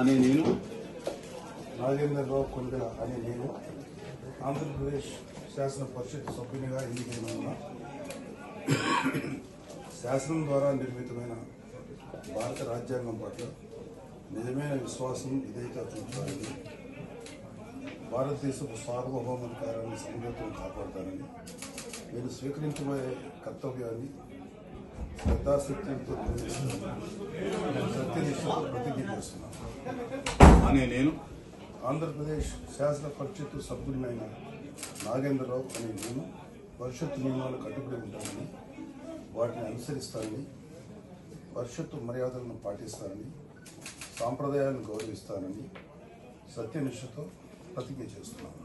అనే నేను నాగేంద్రరావు కొనిదెల అనే నేను ఆంధ్రప్రదేశ్ శాసన పరిషత్ సభ్యునిగా ఎన్నికైన శాసనం ద్వారా నిర్మితమైన భారత రాజ్యాంగం పట్ల నిజమైన విశ్వాసం విధేయత చూపుతానని, భారతదేశపు సార్వభౌమాధికారాన్ని సమగ్రతను కాపాడుతానని, నేను స్వీకరించబోయే కర్తవ్యాన్ని శ్రద్ధాశక్తులతో సత్యనిష్టతో ప్రతిజ్ఞ చేస్తున్నాను అనే నేను ఆంధ్రప్రదేశ్ శాసన పరిషత్తు సభ్యుడినైన నాగేంద్రరావు అనే నేను పరిషత్తు నియమాలకు కట్టుబడి ఉంటానని, వాటిని అనుసరిస్తానని, పరిషత్తు మర్యాదలను పాటిస్తానని, సాంప్రదాయాలను గౌరవిస్తానని సత్యనిష్టతో ప్రతిజ్ఞ చేస్తున్నాను.